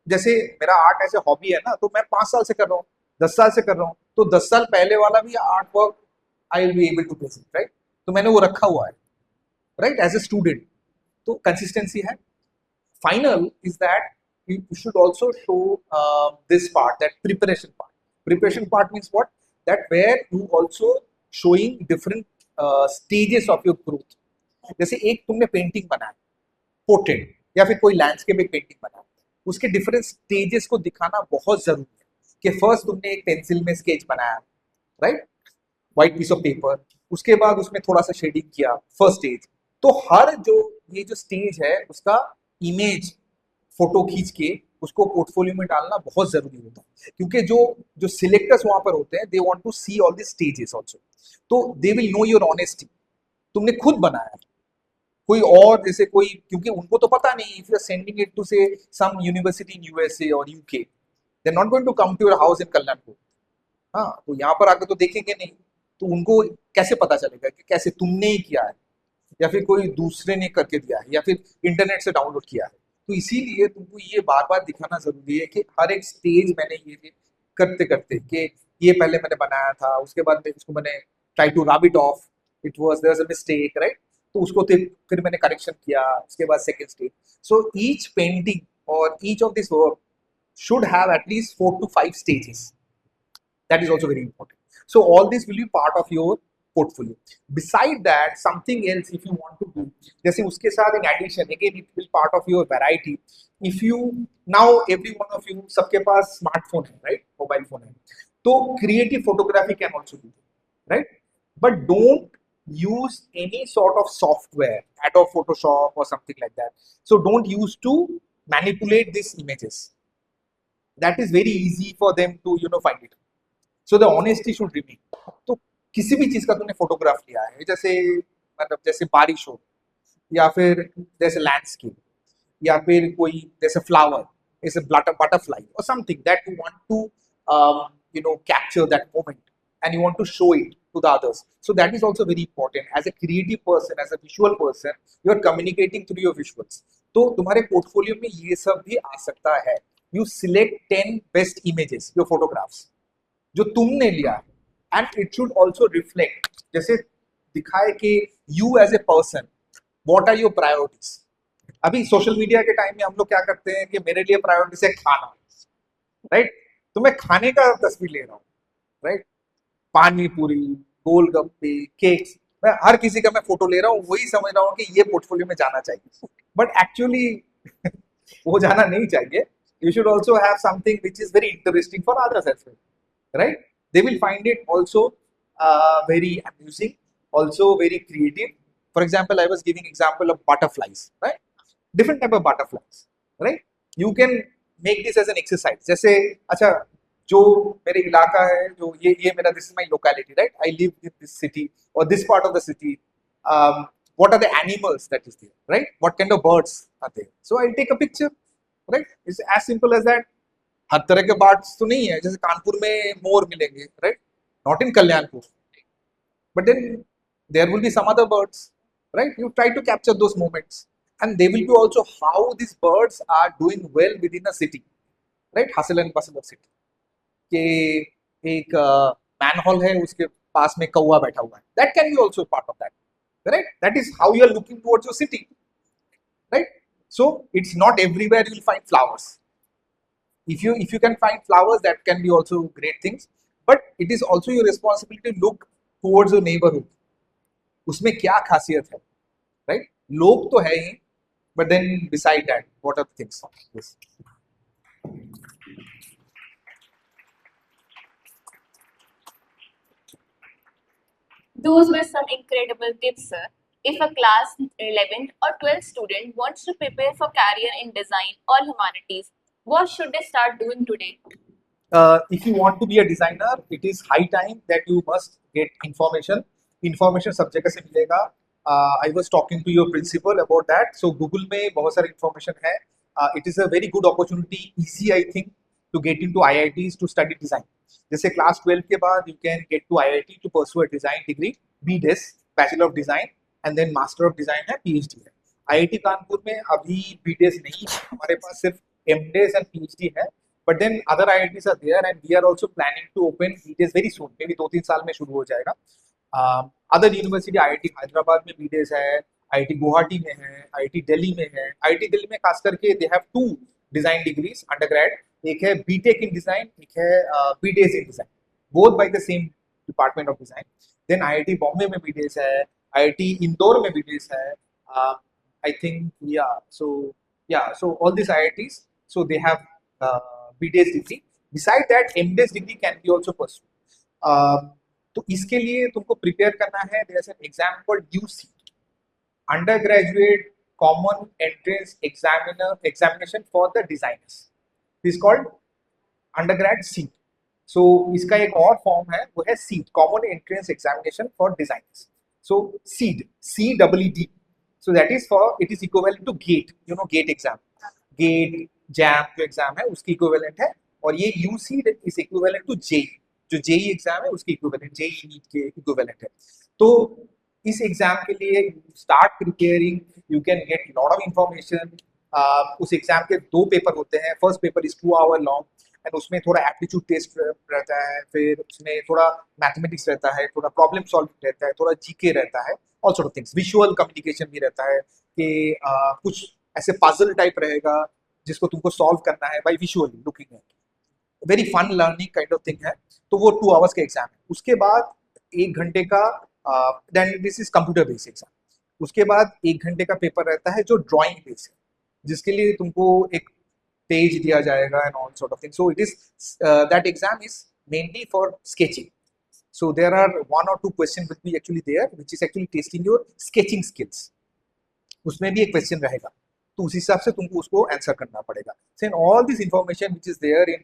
जैसे मेरा आर्ट ऐसे हॉबी है ना, तो मैं 5 साल से कर रहा हूँ, 10 साल से कर रहा हूँ, तो 10 साल पहले वाला भी art work I will be able to present, right. तो मैंने वो रखा हुआ है, राइट, एज ए स्टूडेंट। तो कंसिस्टेंसी है। Final is that you should also show this part, that preparation part. Preparation part means what? That where you also showing different stages of your growth. जैसे एक तुमने painting बनाया, portrait या फिर कोई landscape एक पेंटिंग बनाया, उसके डिफरेंट स्टेजेस को दिखाना बहुत जरूरी है कि फर्स्ट तुमने एक पेंसिल में स्केच बनाया, right, white piece of paper, उसके बाद उसमें थोड़ा सा शेडिंग किया, फर्स्ट स्टेज। तो हर जो ये जो स्टेज है उसका इमेज फोटो खींच के उसको पोर्टफोलियो में डालना बहुत जरूरी होता है, क्योंकि जो जो सिलेक्टर्स वहां पर होते हैं, they want to see all the stages also, तो they will know your honesty. तुमने खुद बनाया, कोई और जैसे कोई, क्योंकि उनको तो पता नहीं, if you are sending it to say some university in USA और UK, they are not going to come to your house in Kalyanpur. हाँ, तो यहाँ पर आकर तो देखेंगे नहीं, तो उनको कैसे पता चलेगा कि कैसे तुमने ही किया है या फिर कोई दूसरे ने करके दिया है या फिर इंटरनेट से डाउनलोड किया है। तो इसीलिए तुमको ये बार बार दिखाना जरूरी है कि हर एक स्टेज मैंने ये करते करते कि ये पहले मैंने बनाया था, उसके बाद में उसको मैंने try to rub it off, it was there was a mistake, right. तो उसको फिर मैंने करेक्शन किया, उसके बाद second stage. So each painting और each of this work should have at least 4 to 5 stages. That is also very important. So all this will be part of your portfolio. Beside that, something else if you want to do, जैसे उसके साथ in addition, again it will part of your variety. If you now every one of you सबके पास smartphone है, right, mobile phone है, तो creative photography can also do, right, but don't use any sort of software, Adobe Photoshop or something like that. So don't use to manipulate these images. That is very easy for them to find it. So the honesty should remain. तो किसी भी चीज का तुमने photograph लिया है, जैसे मतलब जैसे बारिश हो, या फिर जैसे लैंडस्केप, या फिर कोई जैसे फ्लावर, जैसे बटरफ्लाई और something that you want to capture that moment and you want to show it to the others. So that is also very important. As a creative person, as a visual person, you are communicating through your visuals. तो तुम्हारे portfolio में ये सब भी आ सकता है। You select 10 best images, your photographs, जो तुमने लिया, and it should also reflect, जैसे दिखाए कि you as a person what are your priorities. अभी सोशल मीडिया के टाइम में हम लोग क्या करते हैं कि मेरे लिए प्रायोरिटीज है खाना, राइट, तो मैं खाने का तस्वीर ले रहा हूँ, राइट, पानी पूरी, गोलगप्पे, केक्स, मैं हर किसी का मैं फोटो ले रहा हूँ, वही समझ रहा हूँ कि ये पोर्टफोलियो में जाना चाहिए, बट एक्चुअली वो जाना नहीं चाहिए। You should also have something which is very interesting for others as well, right? They will find it also very amusing, also very creative. For example, I was giving example of butterflies, right? Different type of butterflies, right? You can make this as an exercise. जैसे अच्छा, जो मेरे इलाका है, जो ये मेरा, this is my locality, right? I live in this city or this part of the city. What are the animals that is there, right? What kind of birds are there? So I'll take a picture, right? It's as simple as that. हर तरह के birds तो नहीं है, जैसे कानपुर में मोर मिलेंगे, right, not in Kalyanpur, but then there will be some other birds, right. You try to capture those moments and they will be also how this birds are doing well with in a city, right, hustle and bustle of city, कि एक manhole है, उसके पास में कौवा बैठा हुआ है, that can be also part of that, right. That is how you are looking towards your city, right. So it's not everywhere you will find flowers. If you can find flowers, that can be also great things, but it is also your responsibility to look towards your neighborhood. उसमें क्या खासियत है, right? लोग तो है ही, but then beside that, what are the things? Yes. Those were some incredible tips, sir. If a class 11th or 12th student wants to prepare for career in design or humanities, what should they start doing today? If you want to be a designer, it is high time that you must get information. Information सब जगह से मिलेगा. I was talking to your principal about that. So Google में बहुत सारी information है. It is a very good opportunity, easy I think, to get into IITs to study design. जैसे class 12 के बाद you can get to IIT to pursue a design degree, BDes, Bachelor of Design, and then Master of Design है, PhD है. IIT Kanpur में अभी BDes नहीं है, हमारे पास सिर्फ एमडेस एंड पीएचडी है, but then other IITs are there and we are also planning to open BDes very soon, maybe 2-3 साल में शुरू हो जाएगा। अदर यूनिवर्सिटी, आईआईटी हैदराबाद में बीटेस है, आईआईटी गुवाहाटी में है, आईआईटी दिल्ली में है। आईआईटी दिल्ली में खास करके they have two design degrees undergrad, एक है बीटेक इन डिजाइन, एक है BDes in design, both by the same department of design. Then IIT Bombay में बीडेस है, आईआईटी इंदौर में बीडेस है, I think, yeah. So all these IITs, so they have BDS degree. Beside that, MDS degree can be also pursued. तो इसके लिए तुमको prepare करना है, there is an exam called UCEED, undergraduate common entrance examination for the designers, is called undergrad CEED. So इसका एक और form है, वो है CEED, common entrance examination for designers. So CEED, CEED, so that is for, it is equivalent to GATE, you know GATE exam, GATE JAM जो exam है उसकी equivalent है, और ये UC is equivalent to JEE, जो JEE exam है उसकी equivalent, JEE NEET के इक्विवेलेंट है। तो इस एग्जाम के लिए start preparing, you can get lot of information. उस एग्जाम के 2 पेपर होते हैं, first paper is 2 hour long and उसमें थोड़ा एप्टीट्यूड टेस्ट रहता है, फिर उसमें थोड़ा मैथमेटिक्स रहता है, थोड़ा प्रॉब्लम सॉल्विंग रहता है, थोड़ा जीके रहता है, all sort of things, visual communication भी रहता है कि कुछ ऐसे पजल टाइप रहेगा जिसको तुमको सॉल्व करना है by visually looking at, very fun learning kind of thing है। तो वो 2 आवर्स का एग्जाम है। उसके बाद 1 घंटे का, then this is computer based exam. उसके बाद 1 घंटे का पेपर रहता है जो ड्राइंग बेस्ड है, जिसके लिए तुमको एक पेज दिया जाएगा and all sort of thing. So it is, that exam is mainly for sketching. So there are 1 or 2 questions will be actually there, which is actually testing your sketching skills. उसमें भी एक question रहेगा, तो उस हिसाब से तुमको उसको आंसर करना पड़ेगा। So in all this information which is there in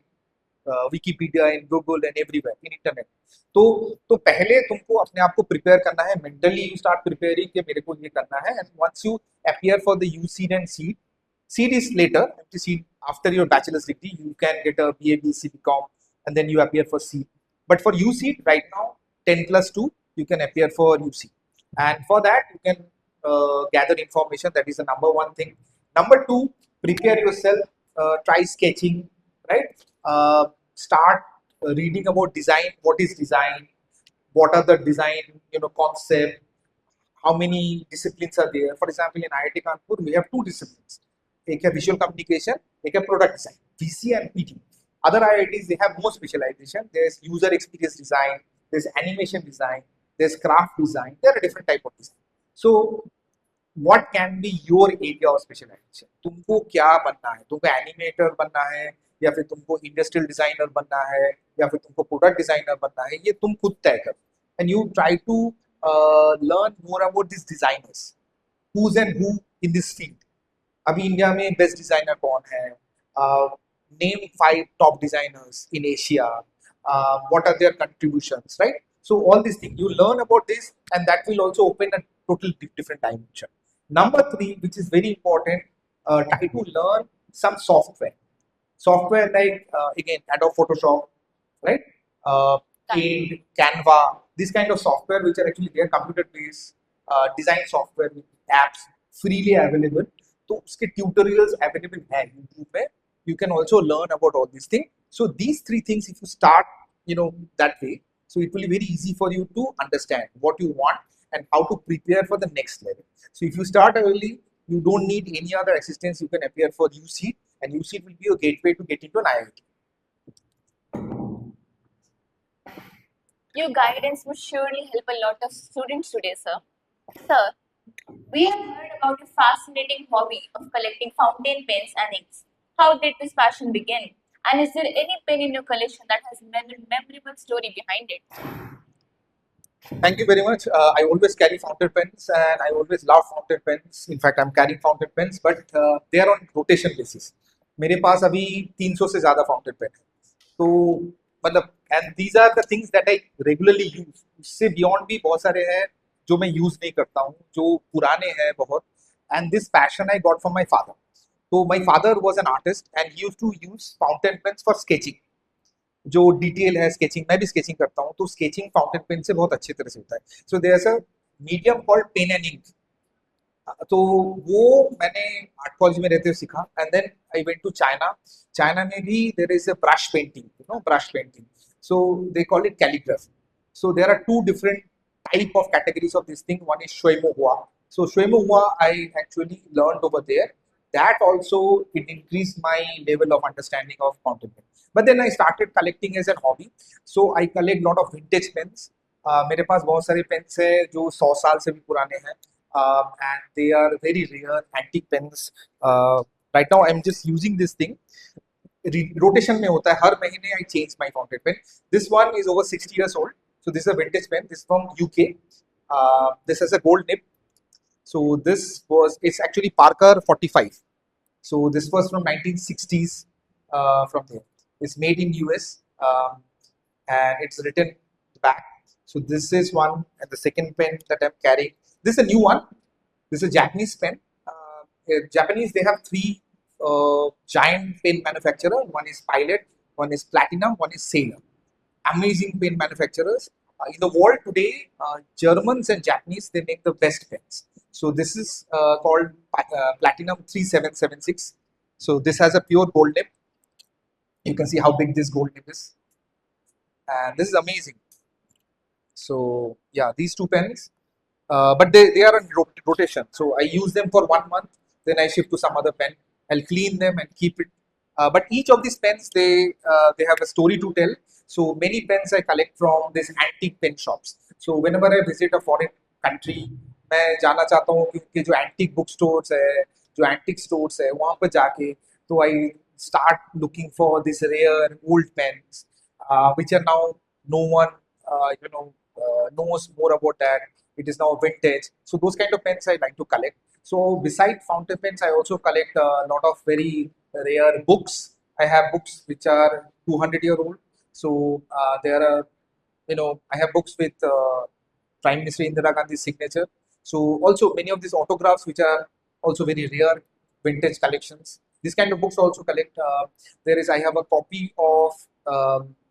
Wikipedia, in Google and everywhere in internet, तो पहले तुमको अपने आप को प्रिपेयर करना है, मेंटली यू स्टार्ट प्रिपेयरिंग कि मेरे को ये करना है, and once you appear for the UCEED and CEED, CEED is later, CEED after your bachelor's degree you can get a BA, BC, BCom, and then you appear for CEED. But for UC right now, 10+2, you can appear for UC, and for that you can gather information. That is the number one thing. Number two, prepare yourself. Try sketching, right? Start reading about design. What is design? What are the design concept? How many disciplines are there? For example, in IIT Kanpur, we have 2 disciplines. एक है visual communication, एक है product design, VC and PT. Other IITs, they have more specialization. There's user experience design, there's animation design, there's craft design. There are different type of design. So what can be your area of specialization? तुमको क्या बनना है? तुमको animator बनना है, या फिर तुमको इंडस्ट्रियल डिजाइनर बनना है, या फिर तुमको प्रोडक्ट डिजाइनर बनना है? ये तुम खुद तय करो, and you try to learn more about these designers, who's and who in this field. अभी इंडिया में बेस्ट डिजाइनर कौन है? Name 5 top designers in Asia. What are their contributions, right? So all these things you learn about this, and that will also open a total different dimension. Number 3, which is very important, try to learn some software. Software like again Adobe Photoshop, right? Paint, Canva, this kind of software which are actually their computer-based design software with apps freely available. तो उसके tutorials available है YouTube पे. You can also learn about all these things. So these 3 things, if you start, that way, so it will be very easy for you to understand what you want and how to prepare for the next level. So if you start early, you don't need any other assistance. You can appear for UC, and UC will be your gateway to get into an IIT. Your guidance would surely help a lot of students today, sir. Sir, we have heard about your fascinating hobby of collecting fountain pens and inks. How did this passion begin? And is there any pen in your collection that has a memorable story behind it? Thank you very much. I always carry fountain pens, and I always love fountain pens. In fact, I'm carrying fountain pens, but they are on rotation basis. मेरे पास अभी 300 से ज़्यादा fountain pen है, तो मतलब, and these are the things that I regularly use. उससे beyond भी बहुत सारे हैं जो मैं यूज नहीं करता हूँ, जो पुराने हैं बहुत. And this passion I got from my father. So my father was an artist, and he used to use fountain pens for sketching. जो डिटेल है स्केचिंग, मैं भी स्केचिंग करता हूँ, तो स्केचिंग फाउंटेन पेन से बहुत अच्छी तरह से होता है. So there is a medium called pen and ink. तो वो मैंने आर्ट कॉलेज में रहते हुए सीखा and then I went to China. China में भी there is a brush painting, brush painting. So they call it calligraphy. So there are two different type of categories of this thing. One is Shueimohua. So Shueimohua I actually learned over there. That also it increased my level of understanding of fountain pen. But then I started collecting as a hobby. So I collect lot of vintage pens. मेरे पास बहुत सारे pens है जो 100 साल से भी पुराने हैं and they are very rare antique pens. Right now I'm just using this thing. Rotation में होता है हर महीने. I change my fountain pen. This one is over 60 years old. So this is a vintage pen. This is from UK. This has a gold nib. So this was, it's actually Parker 45. So this was from 1960s from there. It's made in US and it's written back. So this is one, and the second pen that I'm carrying. This is a new one. This is a Japanese pen. Japanese, they have three giant pen manufacturer. One is Pilot, one is Platinum, one is Sailor. Amazing pen manufacturers. In the world today, Germans and Japanese, they make the best pens. So this is called Platinum 3776. So this has a pure gold nib. You can see how big this gold nib is. And this is amazing. So yeah, these two pens, but they are in rotation. So I use them for 1 month, then I shift to some other pen. I'll clean them and keep it. But each of these pens, they have a story to tell. So many pens I collect from these antique pen shops. So whenever I visit a foreign country, मैं जाना चाहता हूँ कि उनके जो antique book stores है, जो antique stores है, वहाँ पर जाके तो आई start looking for these rare old pens, which are now no one knows more about that. It is now vintage. So those kind of pens I like to collect. So beside fountain pens, I also collect a lot of very rare books. I have books which are 200-year old. So there are, I have books with Prime Minister Indira Gandhi's signature. So also many of these autographs which are also very rare vintage collections. This kind of books also collect. I have a copy of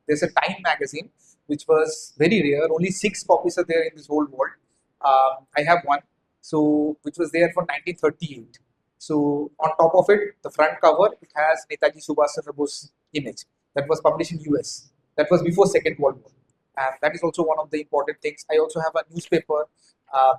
there's a Time magazine which was very rare. Only 6 copies are there in this whole world. I have one, so which was there for 1938. So on top of it, the front cover, it has Netaji Subhash Chandra Bose image that was published in US. That was before Second World War, and that is also one of the important things. I also have a newspaper uh,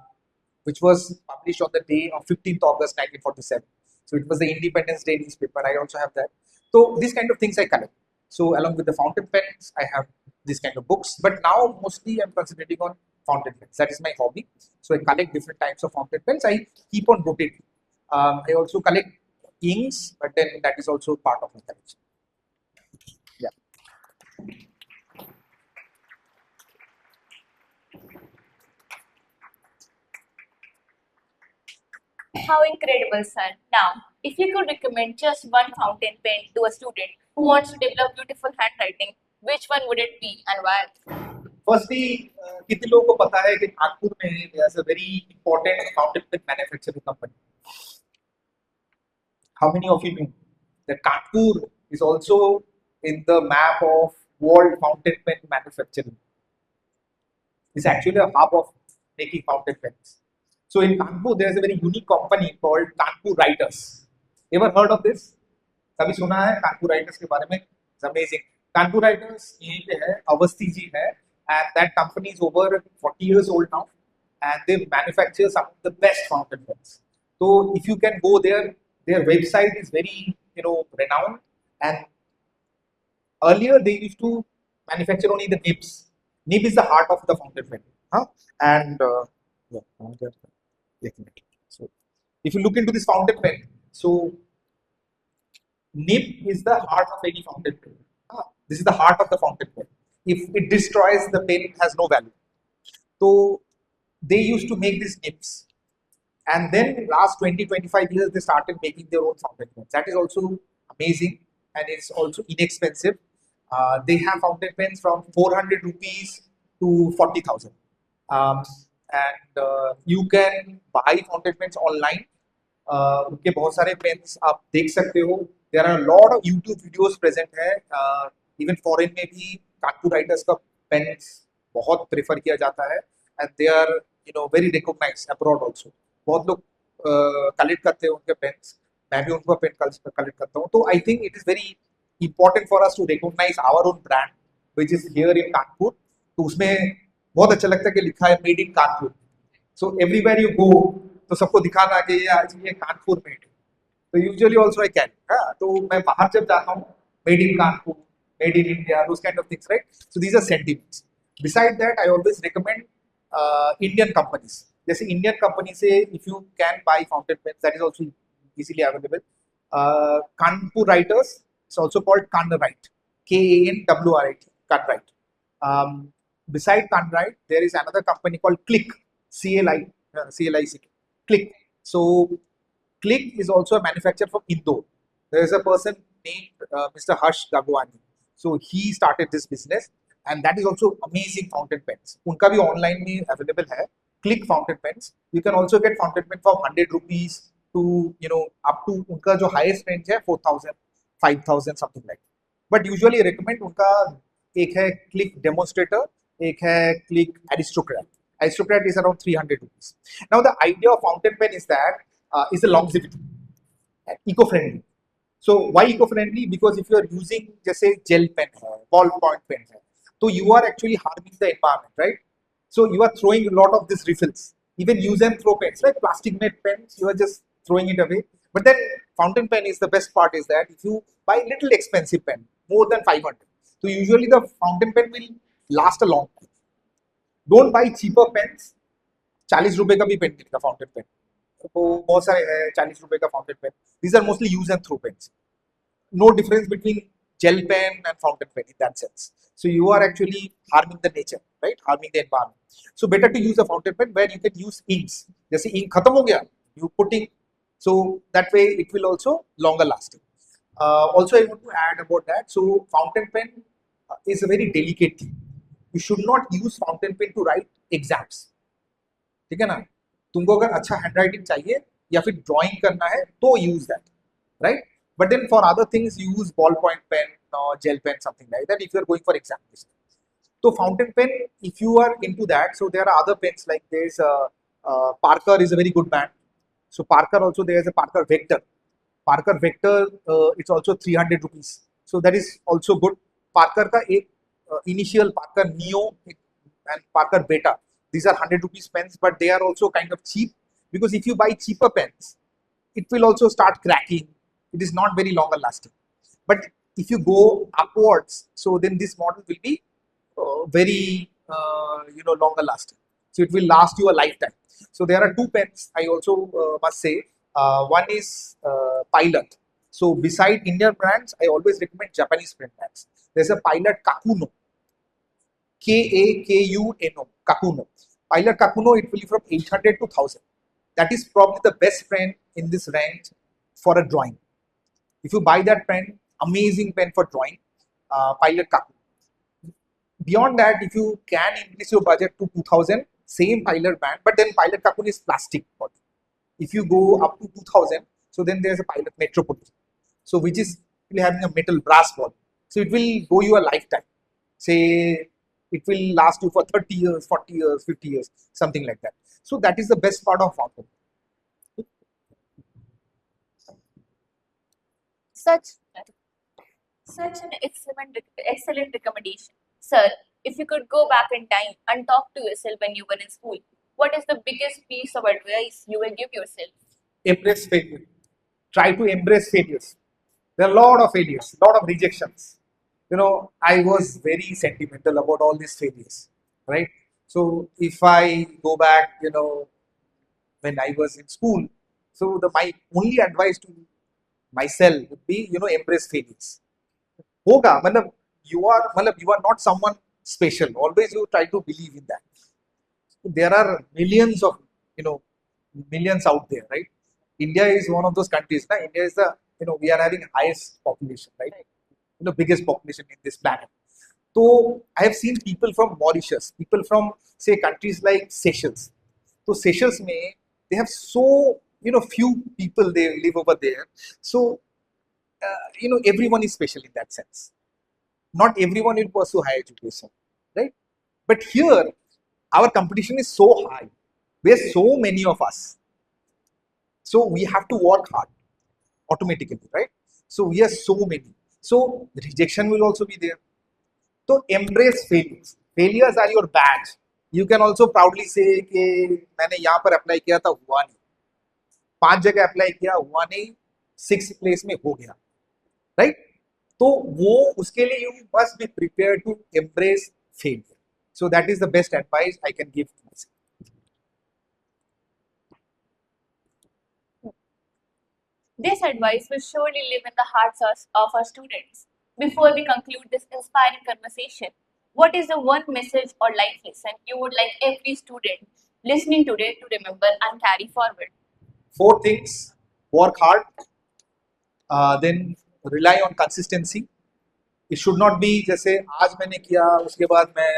which was published on the day of 15th August 1947. So it was the Independence Day newspaper. I also have that. So these kind of things I collect. So along with the fountain pens, I have these kind of books. But now mostly I'm concentrating on fountain pens. That is my hobby. So I collect different types of fountain pens. I keep on rotating. I also collect inks, but then that is also part of my collection. Yeah. How incredible, son. Now, if you could recommend just one fountain pen to a student who wants to develop beautiful handwriting, which one would it be and why? Firstly, कितने लोगों को पता है कि नागपुर में there's a very important fountain pen manufacturing company. How many of you know that Kanpur is also in the map of world fountain pen manufacturing? It's actually a hub of making fountain pens. So in Kanpur, there's a very unique company called Kanpur Writers. Ever heard of this? कभी सुना है Kanpur writers के बारे में? It's amazing. Kanpur writers यहीं पे है, अवस्थी जी है, and that company is over 40 years old now, and they manufacture some of the best fountain pens. So if you can go there, their website is very renowned, and earlier they used to manufacture only the nibs. Nib is the heart of the fountain pen, huh? And so if you look into this fountain pen, so nib is the heart of any fountain pen. This is the heart of the fountain pen. If it destroys, the pen has no value. So they used to make these nibs. And then last 20-25 years, they started making their own fountain pens. That is also amazing, and it's also inexpensive. They have fountain pens from 400 rupees to 40,000. Um, and you can buy fountain pens online. उनके बहुत सारे pens आप देख सकते हो. There are lot of YouTube videos present है. Even foreign में भी कानपुर राइटर्स का पेन्स बहुत प्रेफर किया जाता है, and they are very recognised abroad also. बहुत लोग कलेक्ट करते हैं उनके पेन्स, मैं भी उनका पेन कलेक्ट करता हूँ. तो I think it is very important for us to recognise our own brand which is here in Kanpur. तो उसमें बहुत अच्छा लगता है कि लिखा है made in Kanpur. So everywhere you go तो सबको दिखाना कि ये आज ये कानपुर मेड. तो यूजुअली ऑल्सो आई कैन, हाँ, तो मैं बाहर जब जाता हूँ, made in Kanpur, made in India, those kind of things, right? So these are sentiments. Beside that, I always recommend Indian companies. जैसे इंडियन कंपनी से if you can buy fountain pen, that is also easily available. Kanpur writers it's also called Kanwrit, KANWRIT, Kanwrit. Beside Kanwright, there is another company called Click, CLIC, Click. So Click is also a manufacturer from Indore. There is a person named Mr. Harsh Gagwani. So he started this business, and that is also amazing fountain pens. उनका भी online में available है. Click fountain pens. You can also get fountain pen for 100 rupees to up to उनका जो highest range है 4,000, 5,000 something like. But usually recommend उनका एक है Click Demonstrator, एक है Click Aristocrat. Aristocrat is around 300 rupees. Now the idea of fountain pen is the longevity, eco-friendly. So why eco-friendly? Because if you are using जैसे gel pen है, ball point pen है, तो you are actually harming the environment, right? So you are throwing a lot of these refills. Even use and throw pens, like plastic made pens, you are just throwing it away. But then fountain pen is the best part is that if you buy little expensive pen, more than 500, so usually the fountain pen will last a long time. Don't buy cheaper pens. 40 रुपए का भी pen मिलेगा fountain pen. तो बहुत सारे हैं 40 रुपए का fountain pen. These are mostly use and throw pens. No difference between gel pen and fountain pen in that sense. So you are actually harming the nature, right? Harming the environment. So better to use a fountain pen where you can use inks. जैसे ink खत्म हो गया, you put ink. So that way it will also longer lasting. Also I want to add about that. So fountain pen is a very delicate thing. You should not use fountain pen to write exams. ठीक है ना? तुमको अगर अच्छा hand writing चाहिए या फिर drawing करना है तो use that, right? But then for other things, you use ballpoint pen or gel pen, something like that, if you are going for examination. So fountain pen, if you are into that, so there are other pens like there's Parker is a very good brand. So Parker also there's a Parker Vector. Parker Vector, it's also 300 rupees. So that is also good. Parker का एक initial Parker Neo and Parker Beta. These are 100 rupees pens, but they are also kind of cheap because if you buy cheaper pens, it will also start cracking. It is not very longer lasting. But if you go upwards, so then this model will be very longer lasting. So it will last you a lifetime. So there are two pens I also must say. One is Pilot. So beside Indian brands, I always recommend Japanese pen brands. There's a Pilot Kakuno, Kakuno, Kakuno. Pilot Kakuno, it will be from 800 to 1000. That is probably the best pen in this range for a drawing. If you buy that pen, amazing pen for drawing, Pilot Kakuno. Beyond that, if you can increase your budget to 2000, same Pilot brand, but then Pilot Kakuno is plastic body. If you go up to 2000, so then there's a Pilot Metropolis, so which is really having a metal brass body. So it will go you a lifetime. Say it will last you for 30 years, 40 years, 50 years, something like that. So that is the best part of fountain. Such such an excellent recommendation. Sir, if you could go back in time and talk to yourself when you were in school, what is the biggest piece of advice you will give yourself? Embrace failure. Try to embrace failures. There are a lot of failures, a lot of rejections. I was very sentimental about all these failures, right? So if I go back, when I was in school, so my only advice to myself would be, embrace failures. होगा मतलब you are not someone special. Always you try to believe in that. There are millions of you know millions out there, right? India is one of those countries. Na? India is the we are having highest population, right? Biggest population in this planet. So I have seen people from Mauritius, people from say countries like Seychelles. So Seychelles may they have so few people they live over there. So everyone is special in that sense. Not everyone will pursue higher education, right? But here our competition is so high. There's so many of us. So we have to work hard automatically, right? So we are so many. So rejection will also be there. So embrace failures. Failures are your badge. You can also proudly say कि मैंने यहाँ पर apply किया था हुआ नहीं, 5 जगह apply किया हुआ नहीं, 6 प्लेस में हो गया, राइट? तो वो उसके लिए you must be prepare to embrace failure. So that is the best advice I can give. This advice will surely live in the hearts of our students. Before we conclude this inspiring conversation, what is the one message or life lesson you would like every student listening today to remember and carry forward? 4 things: work hard, then rely on consistency. It should not be जैसे आज मैंने किया उसके बाद मैं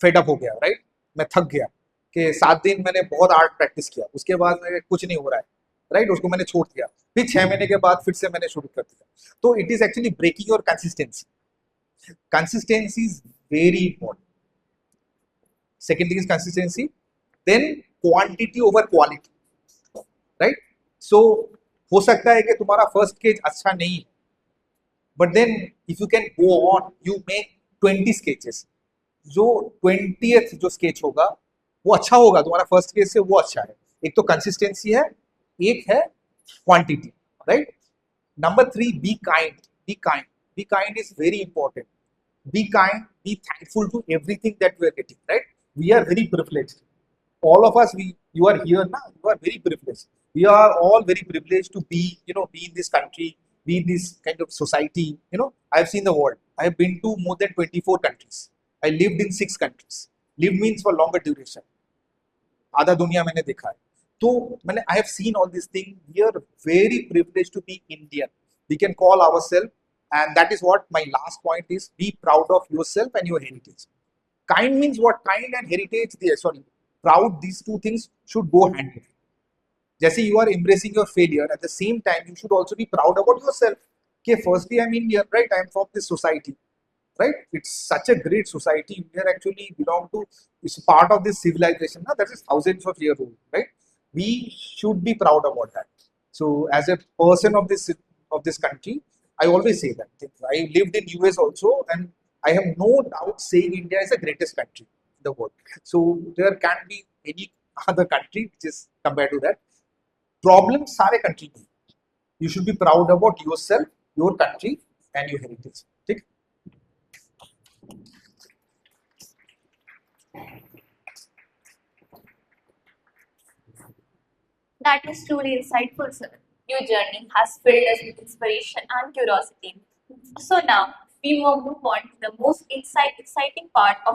fed up हो गया, right? मैं थक गया कि 7 दिन मैंने बहुत आर्ट प्रैक्टिस किया, उसके बाद मेरे कुछ नहीं हो रहा है, राइट? उसको मैंने छोड़ दिया, फिर 6 महीने के बाद फिर से मैंने शुरू कर दिया. तो it is actually breaking your consistency. Consistency is very important. Second thing is consistency. Then quantity over quality, right? So हो सकता है कि तुम्हारा फर्स्ट स्केच अच्छा नहीं है, but then if you can go on you make 20 sketches, जो 20th जो स्केच होगा वो अच्छा होगा तुम्हारा फर्स्ट स्केच से, वो अच्छा है. एक तो कंसिस्टेंसी है, एक है quantity, right? Number 3, be kind. Be kind. Be kind is very important. Be kind, be thankful to everything that we are getting, right? We are very privileged. All of us, you are here now, you are very privileged. We are all very privileged to be, be in this country, be in this kind of society. I've seen the world. I have been to more than 24 countries. I lived in 6 countries. Live means for longer duration. आधा दुनिया मैंने देखा है. तो मैंने I have seen all this thing. We are very privilege to be Indian. We can call our self, and that is what my last point is: be proud of yourself and your heritage. Kind means what? Kind and heritage, sorry, proud, these two things should go hand in hand. जैसे you are embracing your failure, at the same time you should also be proud about yourself. Okay, firstly I'm Indian, right? I'm from this society, right? It's such a great society. We are actually belong to, it's part of this civilization now that is thousands of years old, right? We should be proud about that. So as a person of this country, I always say that. I lived in US also, and I have no doubt saying India is the greatest country in the world. So there can't be any other country which is compared to that. Problems सारे country में. You should be proud about yourself, your country, and your heritage. ठीक? That is truly insightful, sir. Your journey has filled us with inspiration and curiosity. So now we will move on to the most exciting part of